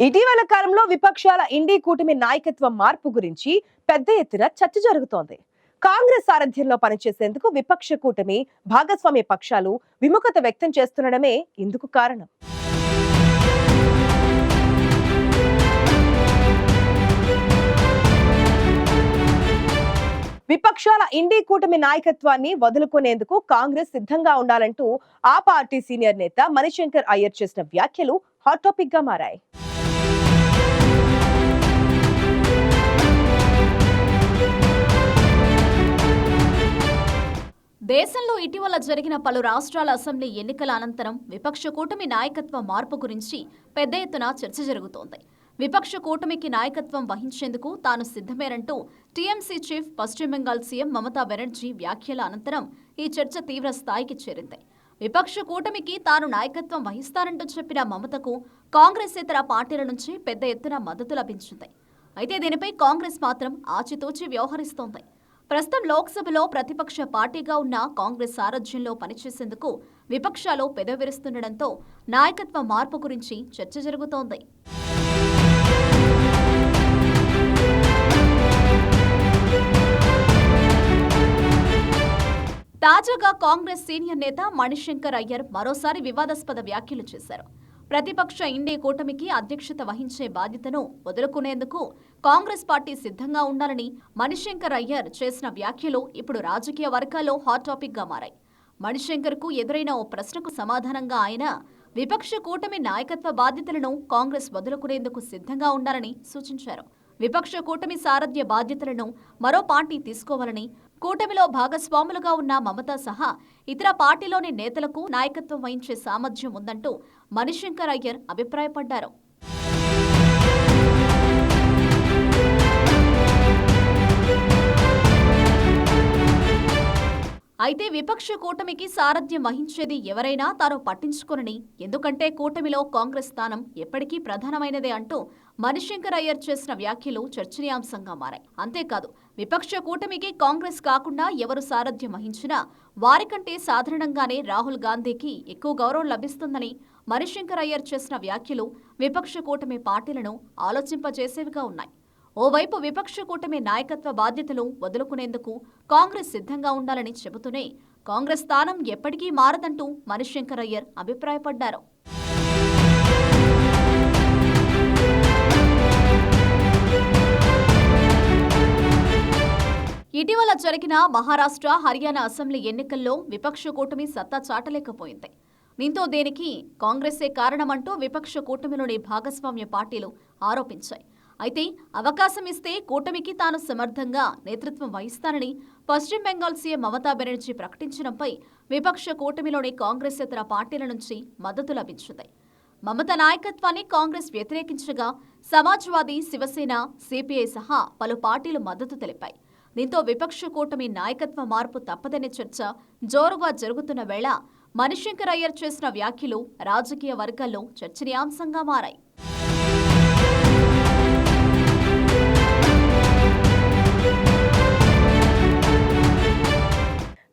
ఇటీవల కాలంలో విపక్షాల ఇండి కూటమి నాయకత్వ మార్పు గురించి పెద్ద ఎత్తున చర్చ జరుగుతోంది. కాంగ్రెస్ సారథ్యంలో పనిచేసేందుకు విపక్ష కూటమి భాగస్వామ్య పక్షాలు విముఖత వ్యక్తం చేస్తుండడమే ఇందుకు కారణం. విపక్షాల ఇండి కూటమి నాయకత్వాన్ని వదులుకునేందుకు కాంగ్రెస్ సిద్ధంగా ఉండాలంటూ ఆ పార్టీ సీనియర్ నేత మణిశంకర్ అయ్యర్ చేసిన వ్యాఖ్యలు హాట్ టాపిక్ గా మారాయి. దేశంలో ఇటీవల జరిగిన పలు రాష్ట్రాల అసెంబ్లీ ఎన్నికల అనంతరం విపక్ష కూటమి నాయకత్వ మార్పు గురించి పెద్ద ఎత్తున చర్చ జరుగుతోంది. విపక్ష కూటమికి నాయకత్వం వహించేందుకు తాను సిద్ధమేనంటూ టీఎంసీ చీఫ్ పశ్చిమ బెంగాల్ సీఎం మమతా బెనర్జీ వ్యాఖ్యల అనంతరం ఈ చర్చ తీవ్ర స్థాయికి చేరింది. విపక్ష కూటమికి తాను నాయకత్వం వహిస్తానంటూ చెప్పిన మమతకు కాంగ్రెస్ ఇతర పార్టీల నుంచి పెద్ద ఎత్తున మద్దతు లభించింది. అయితే దీనిపై కాంగ్రెస్ మాత్రం ఆచితూచి వ్యవహరిస్తోంది. ప్రస్తుతం లోక్సభలో ప్రతిపక్ష పార్టీగా ఉన్న కాంగ్రెస్ సారథ్యంలో పనిచేసేందుకు విపక్షాలు పెదవిరుస్తుండటంతో నాయకత్వ మార్పు గురించి చర్చ జరుగుతోంది. తాజాగా కాంగ్రెస్ సీనియర్ నేత మణిశంకర్ అయ్యర్ మరోసారి వివాదాస్పద వ్యాఖ్యలు చేశారు. ప్రతిపక్ష ఇండి కూటమికి అధ్యక్షత వహించే బాధ్యతను వదులుకునేందుకు కాంగ్రెస్ పార్టీ సిద్ధంగా ఉండాలని మణిశంకర్ అయ్యర్ చేసిన వ్యాఖ్యలు ఇప్పుడు రాజకీయ వర్గాల్లో హాట్ టాపిక్ గా మారాయి. మణిశంకర్ కు ఎదురైన ఓ ప్రశ్నకు సమాధానంగా ఆయన విపక్ష కూటమి నాయకత్వ బాధ్యతలను కాంగ్రెస్ వదులుకునేందుకు సిద్ధంగా ఉండాలని సూచించారు. విపక్ష కూటమి సారథ్య బాధ్యతలను మరో పార్టీ తీసుకోవాలని, కూటమిలో భాగస్వాములుగా ఉన్న మమతా సహా ఇతర పార్టీలోని నేతలకు నాయకత్వం వహించే సామర్థ్యం ఉందంటూ మణిశంకర్ అయ్యర్ అభిప్రాయపడ్డారు. అయితే విపక్ష కూటమికి సారథ్యం వహించేది ఎవరైనా తాను పట్టించుకోనని, ఎందుకంటే కూటమిలో కాంగ్రెస్ స్థానం ఎప్పటికీ ప్రధానమైనదే అంటూ మణిశంకర్ అయ్యర్ చేసిన వ్యాఖ్యలు చర్చనీయాంశంగా మారాయి. అంతేకాదు, విపక్ష కూటమికి కాంగ్రెస్ కాకుండా ఎవరు సారథ్యం వహించినా వారికంటే సాధారణంగానే రాహుల్ గాంధీకి ఎక్కువ గౌరవం లభిస్తుందని మణిశంకర్ అయ్యర్ చేసిన వ్యాఖ్యలు విపక్ష కూటమి పార్టీలను ఆలోచింపజేసేవిగా ఉన్నాయి. ఓవైపు విపక్ష కూటమి నాయకత్వ బాధ్యతలు వదులుకునేందుకు కాంగ్రెస్ సిద్ధంగా ఉండాలని చెబుతూనే కాంగ్రెస్ స్థానం ఎప్పటికీ మారదంటూ మణిశంకర్ అయ్యర్ అభిప్రాయపడ్డారు. ఇటీవల జరిగిన మహారాష్ట్ర, హర్యానా అసెంబ్లీ ఎన్నికల్లో విపక్ష కూటమి సత్తా చాటలేకపోయింది. దీంతో దీనికి కాంగ్రెసే కారణమంటూ విపక్ష కూటమిలోని భాగస్వామ్య పార్టీలు ఆరోపించాయి. అయితే అవకాశం ఇస్తే కూటమికి తాను సమర్థంగా నేతృత్వం వహిస్తానని పశ్చిమ బెంగాల్ సీఎం మమతా బెనర్జీ ప్రకటించడంపై విపక్ష కూటమిలోని కాంగ్రెస్ ఇతర పార్టీల నుంచి మద్దతు లభించింది. మమతా నాయకత్వాన్ని కాంగ్రెస్ వ్యతిరేకించగా సమాజ్వాదీ, శివసేన, సిపిఐ సహా పలు పార్టీలు మద్దతు తెలిపాయి. దీంతో విపక్ష కూటమి నాయకత్వ మార్పు తప్పదనే చర్చ జోరుగా జరుగుతున్న వేళ మణిశంకర్ అయ్యర్ చేసిన వ్యాఖ్యలు రాజకీయ వర్గాల్లో చర్చనీయాంశంగా మారాయి.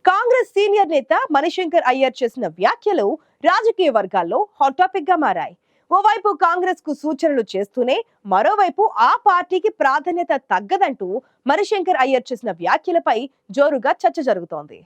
కాంగ్రెస్ సీనియర్ నేత మణిశంకర్ అయ్యర్ చేసిన వ్యాఖ్యలు రాజకీయ వర్గాల్లో హాట్ టాపిక్ గా మారాయి. ఓవైపు కాంగ్రెస్ కు సూచనలు చేస్తూనే మరోవైపు ఆ పార్టీకి ప్రాధాన్యత తగ్గదంటూ మణిశంకర్ అయ్యర్ చేసిన వ్యాఖ్యలపై జోరుగా చర్చ జరుగుతోంది.